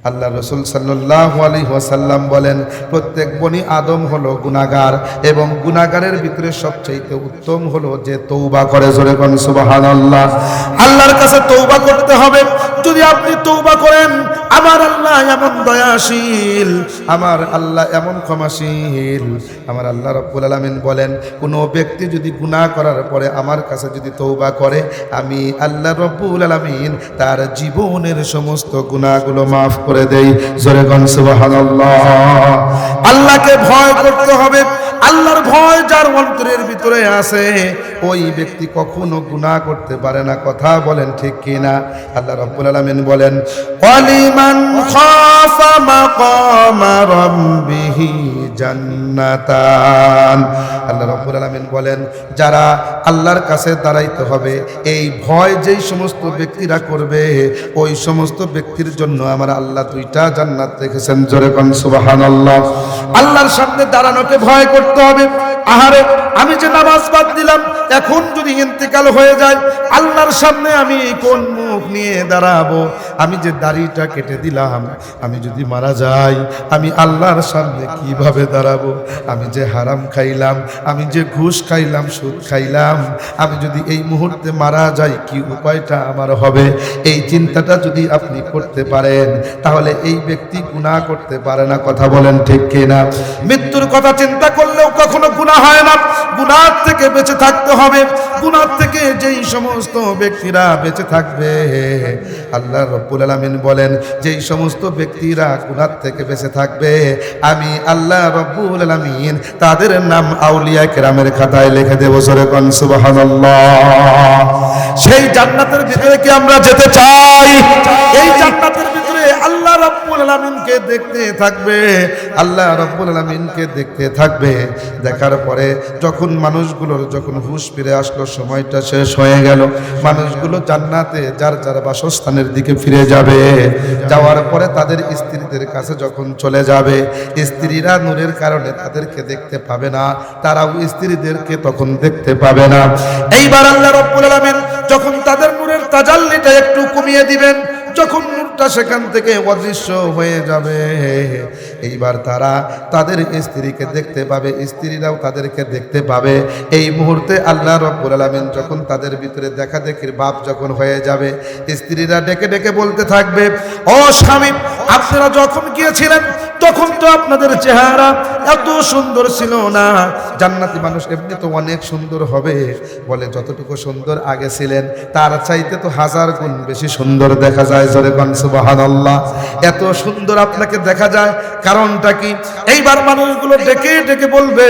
আল্লাহ রাসূল সাল্লাল্লাহু আলাইহি ওয়াসাল্লাম বলেন, প্রত্যেক বনি আদম হলো গুনাহগার এবং গুনাহগারের ভিতরে সবচেয়ে উত্তম হলো যে তওবা করে। জোরে কোন সুবহানাল্লাহ। আল্লাহর কাছে তওবা করতে হবে। যদি আপনি তওবা করেন, আমার আল্লাহ এমন দয়াশীল, আমার আল্লাহ এমন ক্ষমাশীল। আমার আল্লাহ রাব্বুল আলামিন বলেন, কোনো ব্যক্তি যদি গুনাহ করার পরে আমার কাছে যদি তওবা করে, আমি আল্লাহ রাব্বুল আলামিন তার জীবনের সমস্ত গুনাহগুলো মাফ করে দেই। জোরে কোন সুবহানাল্লাহ। আল্লাহকে ভয় করতে হবে। আল্লাহর ভয় যার অন্তরের ভিতরে আছে, ওই ব্যক্তি কখনো গুনাহ করতে পারে না। কথা বলেন ঠিক কিনা? আল্লাহ রাব্বুল আলামিন বলেন, ওয়ালিমান খাফা মাকামা রাব্বিহি জান্নাতান। আল্লাহ রাব্বুল আলামিন বলেন, যারা আল্লাহর কাছে দাঁড়াইতে হবে, এই ভয় যেই সমস্ত ব্যক্তিরা করবে, ওই সমস্ত ব্যক্তির জন্য আমার আল্লাহ দুইটা জান্নাত রেখেছেন। জোরে কোন সুবহানাল্লাহ। আল্লাহর সামনে দাঁড়ানোকে ভয় করতে হবে। আহারে, আমি যে নামাজ বাদ দিলাম, এখন যদি ইন্তেকাল হয়ে যায়, আল্লাহর সামনে আমি কোন মুখ নিয়ে দাঁড়াবো? আমি যে দাড়িটা কেটে দিলাম, আমি যদি মারা যাই, আমি আল্লাহর সামনে কিভাবে দাঁড়াবো? আমি যে হারাম খাইলাম, আমি যে ঘুষ খাইলাম, সুদ খাইলাম, আমি যদি এই মুহূর্তে মারা যাই, কি উপায়টা আমার হবে? এই চিন্তাটা যদি আপনি করতে পারেন, তাহলে এই ব্যক্তি গুনাহ করতে পারে না। কথা বলেন ঠিক কিনা? মৃত্যুর কথা চিন্তা করলেও কখনো গুনাহ হয় না। গুনাহ থেকে বেঁচে থাকতে হবে। গুনাহ থেকে যেই সমস্ত ব্যক্তিরা বেঁচে থাকবে, আল্লাহ রাব্বুল আলামিন বলেন, যেই সমস্ত ব্যক্তিরা গুনাহ থেকে বেঁচে থাকবে, আমি আল্লাহ রাব্বুল আলামিন তাদের নাম আউলিয়া কেরামের খাতায় লিখে দেব। জোরে কোন সুবহানাল্লাহ। সেই জান্নাতের ভিতরে কি আমরা যেতে চাই? এই জান্নাতের ভিতরে আল্লাহ রাব্বুল আলামিনকে দেখতে থাকবে। আল্লাহ রাব্বুল আলামিনকে দেখতে থাকবে। দেখার পরে যখন মানুষগুলোর যখন হুঁশ ফিরে আসলো, সময়টা শেষ হয়ে গেল, মানুষগুলো জান্নাতে যার যার বাসস্থানের দিকে ফিরে যাবে। যাওয়ার পরে তাদের স্ত্রীদের কাছে যখন চলে যাবে, স্ত্রীরা নূরের কারণে তাদেরকে দেখতে পাবে না, তারাও স্ত্রীদেরকে তখন দেখতে পাবে না। এইবার আল্লাহ রাব্বুল আলামিন যখন তাদের নূরের তাজাল্লিটা একটু কমিয়ে দিবেন, যখন নূরটা সেখান থেকে অদৃশ্য হয়ে যাবে, এইবার তারা তাদের স্ত্রীকে দেখতে পাবে, স্ত্রীরাও তাদেরকে দেখতে পাবে। এই মুহূর্তে আল্লাহ রাব্বুল আলামিন যখন তাদের ভিতরে দেখা দেখির ভাব যখন হয়ে যাবে, স্ত্রীরা ডেকে ডেকে বলতে থাকবে, ও স্বামী, আপনারা যখন গিয়েছিলেন তখন তো আপনাদের চেহারা এত সুন্দর ছিল না। জান্নাতি মানুষ এমনি তো অনেক সুন্দর হবে, বলে যতটুকু সুন্দর আগে ছিলেন তার চাইতে তো 1000 গুণ বেশি সুন্দর দেখা যায়। জোরে কোন সুবহানাল্লাহ। এত সুন্দর আপনাকে দেখা যায়, কারণটা কি? এইবার মানুষগুলো ডেকে ডেকে বলবে,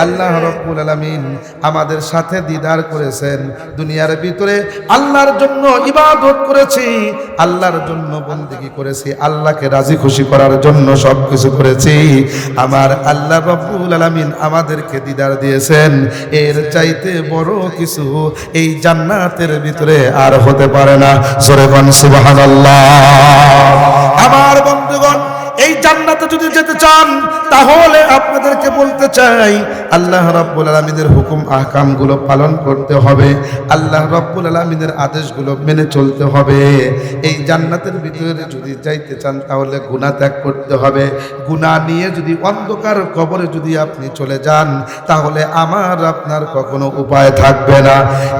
আল্লাহ রাব্বুল আলামিন আমাদের সাথে দিদার করেছেন, দুনিয়ার ভিতরে আল্লাহর জন্য ইবাদত করেছি, আল্লাহর জন্য বন্দেগী করেছি, আল্লাহকে রাজি খুশি করার জন্য সবকিছু করেছি। আমার আল্লাহ রাব্বুল আলামিন আমাদেরকে দিদার দিয়েছেন, এর চাইতে বড় কিছু এই জান্নাতের ভিতরে আর হতে পারে না। জোরে কোন সুবহানাল্লাহ। আমার বন্ধুগণ, এই জান্নাতে যদি যেতে চান, তাহলে আপনাদেরকে বলতে চাই, আল্লাহ রাব্বুল আলামিনের হুকুম আহকামগুলো পালন করতে হবে, আল্লাহ রাব্বুল আলামিনের আদেশগুলো মেনে চলতে হবে। এই জান্নাতের ভিতরে যদি যাইতে চান, তাহলে গুনাহ ত্যাগ করতে হবে। গুনাহ নিয়ে যদি অন্ধকার কবরে যদি আপনি চলে যান, তাহলে আমার আপনার কখনো উপায় থাকবে না।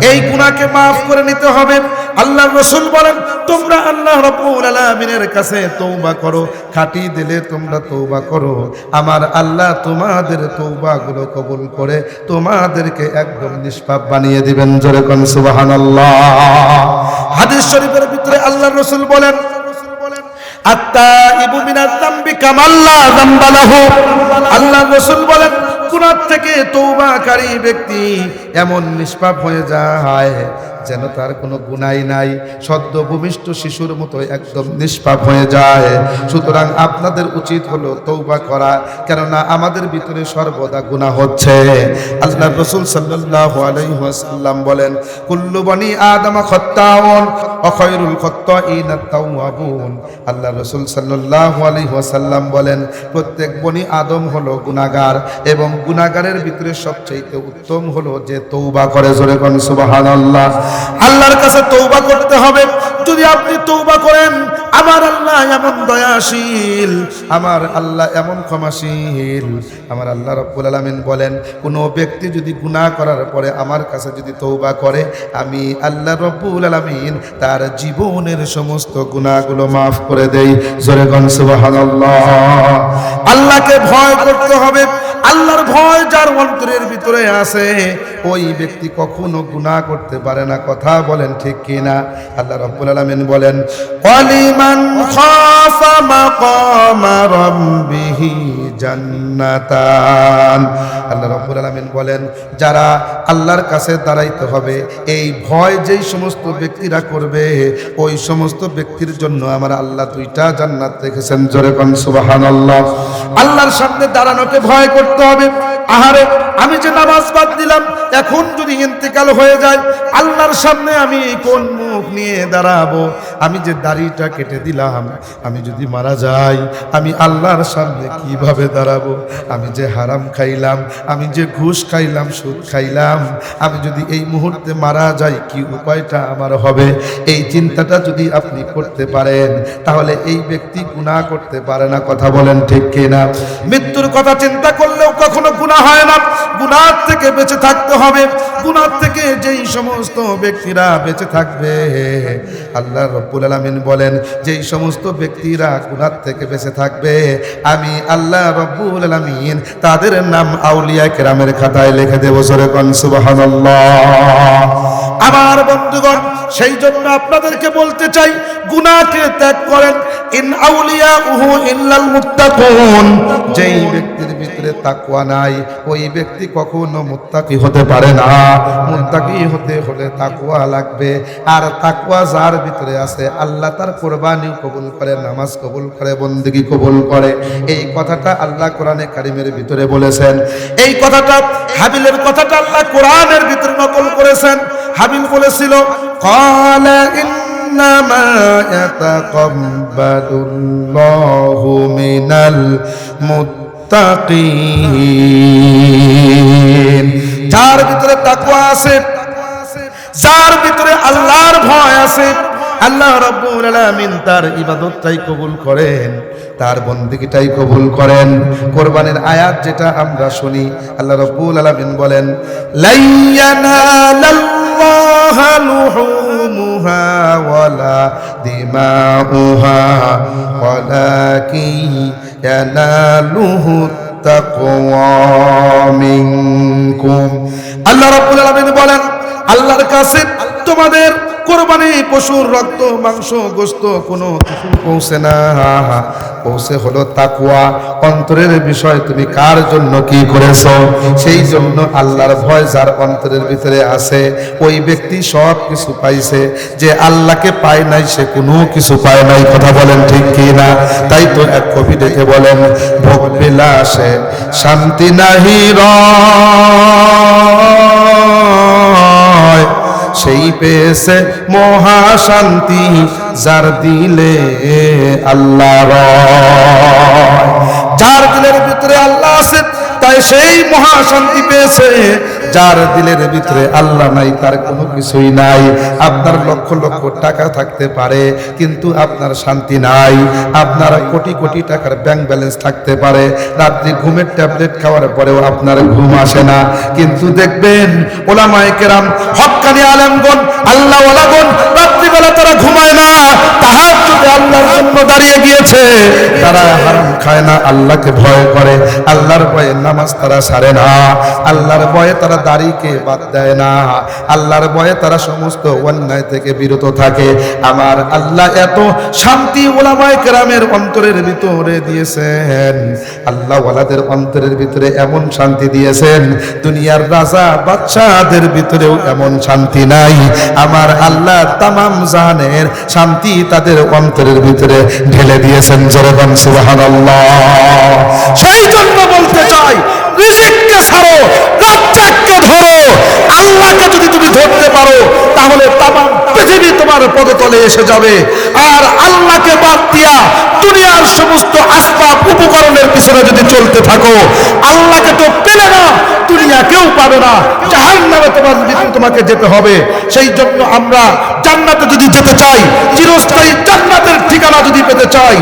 এই গুনাহকে মাফ করে নিতে হবে। আল্লাহর রাসূল বলেন, তোমরা আল্লাহ রাব্বুল আলামিনের কাছে তওবা করো, খাঁটি দিলে তোমরা তওবা করো, আমার আল্লাহ তোমাদের তওবাগুলো কবুল করে তোমাদেরকে একদম নিষ্পাপ বানিয়ে দিবেন। জোরে কোন সুবহানাল্লাহ। হাদিস শরীফের ভিতরে আল্লাহর রাসূল বলেন, আত্তাইবু মিনাজ যামবি কামাল্লা যামবা লাহু। আল্লাহর রাসূল বলেন, গুনাহ থেকে তওবাকারী ব্যক্তি এমন নিষ্পাপ হয়ে যায় যেন তার কোনো গুনাহই নাই, সদ্য ভূমিষ্ঠ শিশুর মতো একদম নিষ্পাপ হয়ে যায়। সুতরাং আপনাদের উচিত হলো তওবা করা, কেননা আমাদের ভিতরে সর্বদা গুনাহ হচ্ছে। আল্লাহর রাসূল সাল্লাল্লাহু আলাইহি ওয়াসাল্লাম বলেন, কুল্লু বনি আদম খাত্তাউন ওয়া খায়রুল খাত্তাইন আত-তাওয়াবুন। আল্লাহর রাসূল সাল্লাল্লাহু আলাইহি ওয়াসাল্লাম বলেন, প্রত্যেক বনি আদম হলো গুনাহগার এবং গুনাহগারের ভিতরে সবচেয়ে উত্তম হলো যে তওবা করে। জোরে কোন সুবহানাল্লাহ। আল্লাহর কাছে তওবা করতে হবে। যদি আপনি তওবা করেন, আমার আল্লাহ এমন দয়াশীল, আমার আল্লাহ এমন ক্ষমাশীল। আমার আল্লাহ রাব্বুল আলামিন বলেন, কোনো ব্যক্তি যদি গুনাহ করার পরে আমার কাছে যদি তওবা করে, আমি আল্লাহ রাব্বুল আলামিন তার জীবনের সমস্ত গুনাহগুলো মাফ করে দেই। জোরে কোন সুবহানাল্লাহ। আল্লাহকে ভয় করতে হবে। আল্লাহর ভয় যার অন্তরের ভিতরে আছে, ওই ব্যক্তি কখনো গুনাহ করতে পারে না। কথা বলেন ঠিক কিনা? আল্লাহ রাব্বুল আলামিন বলেন, ওয়ালিমান খাফা মাকামা রাব্বিহি জান্নাতান। আল্লাহ রাব্বুল আলামিন বলেন, যারা আল্লাহর কাছে দাঁড়াইতে হবে, এই ভয় যেই সমস্ত ব্যক্তিরা করবে, ওই সমস্ত ব্যক্তির জন্য আমার আল্লাহ দুইটা জান্নাত রেখেছেন। জোরে কোন সুবহানাল্লাহ। আল্লাহর সামনে দাঁড়ানোকে ভয় করতে হবে। আহারে, আমি যে নামাজ বাদ দিলাম, এখন যদি ইন্তেকাল হয়ে যায়, আল্লাহর সামনে আমি কোন মুখ নিয়ে দাঁড়াবো? আমি যে দাড়িটা কেটে দিলাম, আমি যদি মারা যাই, আমি আল্লাহর সামনে কিভাবে দাঁড়াবো? আমি যে হারাম খাইলাম, আমি যে ঘুষ খাইলাম, সুদ খাইলাম, আমি যদি এই মুহূর্তে মারা যাই, কি উপায়টা আমার হবে? এই চিন্তাটা যদি আপনি করতে পারেন, তাহলে এই ব্যক্তি গুনাহ করতে পারে না। কথা বলেন ঠিক কিনা? মৃত্যুর কথা চিন্তা করলেও কখনো গুনাহ হয় না। গুনাহ থেকে বেঁচে থাকতে হবে। গুনাহ থেকে যেই সমস্ত ব্যক্তিরা বেঁচে থাকবে, আল্লাহ রাব্বুল আলামিন বলেন, যেই সমস্ত ব্যক্তিরা গুনাহ থেকে বেঁচে থাকবে, আমি আল্লাহ রাব্বুল আলামিন তাদের নাম আউলিয়া কেরামের খাতায় লিখে দেব। জোরে কোন সুবহানাল্লাহ। আমার বন্ধুগণ, সেই জন্য আপনাদেরকে বলতে চাই, গুনাহকে ত্যাগ করেন। ইন আউলিয়াউহু ইল্লাল মুত্তাকুন। যেই ব্যক্তির ভিতরে তাকওয়া নাই, ওই ব্যক্তি কখনো মুত্তাকি হতে পারে না। মুত্তাকি হতে হলে তাকওয়া লাগবে। আর তাকওয়া যার ভিতরে আছে, আল্লাহ তার কুরবানি কবুল করে, নামাজ কবুল করে, বন্দেগী কবুল করে। এই কথাটা আল্লাহ কোরআনে কারিমের ভিতরে বলেছেন। এই কথাটা, হাবিলের কথাটা আল্লাহ কোরআনের ভিতরে নকল করেছেন। হাবিল বলেছিল, ক্বালা ইন্নামা ইয়াতাকাব্বালুল্লাহু মিনাল মুত্তাকিন। যার ভিতরে তাকওয়া আছে, যার ভিতরে আল্লাহর ভয় আছে, আল্লাহ রাব্বুল আলামিন তার ইবাদতটাই কবুল করেন, তার বন্দেগীটাই কবুল করেন। কোরবানির আয়াত যেটা আমরা শুনি, আল্লাহ রাব্বুল আলামিন বলেন, লাইয়ানালাল্লাহা লুহুমুহা ওয়ালা দিমাউহা ওয়ালাকিন ইয়ানালুহু তাকওয়া মিনকুম। আল্লাহ রাব্বুল আলামিন বলেন, আল্লাহর কাছে তোমাদের কোরবানি পশুর রক্ত, মাংস, গোশত কোনো কিছু পৌঁছে না। পৌঁছে হলো তাকওয়া। অন্তরের বিষয় তুমি কার জন্য কি করেছো, সেই জন্য আল্লাহর ভয় যার অন্তরের ভিতরে আছে, ওই ব্যক্তি সব কিছু পাইছে। যে আল্লাহকে পায় নাই, সে কোনো কিছু পায় নাই। কথা বলেন ঠিক কি না? তাই তো এক কবি ডেকে বলেন, ভোগ বিলাসে শান্তি নাহি রয়, সেই পেয়েছে মহাশান্তি যার দিলে আল্লাহ রয়। যার দিলের ভিতরে আল্লাহ আছে, তাই সেই মহাশান্তি পেয়েছে। যার দিলের ভিতরে আল্লাহ নাই, তার কোনো কিছুই নাই। আপনার লক্ষ লক্ষ টাকা থাকতে পারে, কিন্তু আপনার শান্তি নাই। আপনার কোটি কোটি টাকার ব্যাংক ব্যালেন্স থাকতে পারে, রাত্রি ঘুমের ট্যাবলেট খাওয়ার পরেও আপনার ঘুম আসে না। কিন্তু দেখবেন ওলামায়ে কেরাম, হক্কানি আলেমগণ, আল্লাহ ওয়ালাগণ, রাত্রিবেলা তারা ঘুমায় না, তাহাজ্জুদে আল্লাহর জন্য দাঁড়িয়ে গিয়েছে। তারা হারাম খায় না, আল্লাহকে ভয় করে। আল্লাহর ভয়ে নামাজ তারা ছাড়ে না, আল্লাহর ভয়ে তারা দাড়িকে বাদ দেয় না, আল্লাহর ভয়ে তারা সমস্ত অন্যায় থেকে বিরত থাকে। আমার আল্লাহ এত শান্তি ওলামায়ে কেরামের অন্তরের ভিতরে দিয়েছেন, আল্লাহ ওয়ালাদের অন্তরের ভিতরে এমন শান্তি দিয়েছেন, দুনিয়ার রাজা বাদশাহদের ভিতরেও এমন শান্তি নাই। আমার আল্লাহ তামাম জাহানের শান্তি তাদের অন্তরের ভিতরে ঢেলে দিয়েছেন। জোরে বলেন সুবহানাল্লাহ। সেই জন্য বলতে চাই, রিজিককে ছাড়ো, রাজ্জাককে ধরো। আল্লাহকে যদি তুমি ধরতে পারো, তাহলে তামাম পৃথিবী তোমার পদতলে এসে যাবে। আর আল্লাহকে বাদ দিয়া দুনিয়ার সমস্ত আসবাব উপকরণের পিছনে যদি চলতে থাকো, আল্লাহকে তো পেলে না, দুনিয়া কেউ পাবে না, জাহান্নামে তোমাকে যেতে হবে। সেই জন্য আমরা জান্নাতে যদি যেতে চাই, চিরস্থায়ী জান্নাতের ঠিকানা যদি পেতে চাই,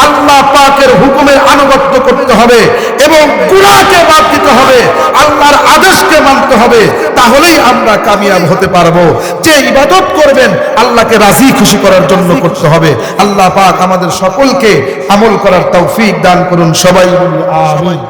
আল্লাহ পাকের হুকুমের আনুগত্য করতে হবে এবং গুনাহকে বাদ দিতে হবে, আল্লাহর আদেশকে মানতে হবে, তাহলেই আমরা কামিয়াব হতে পারবো। যে ইবাদত করবেন আল্লাহকে রাজি খুশি করার জন্য করতে হবে। আল্লাহ পাক আমাদের সকলকে আমল করার তৌফিক দান করুন, সবাই বলি আমিন।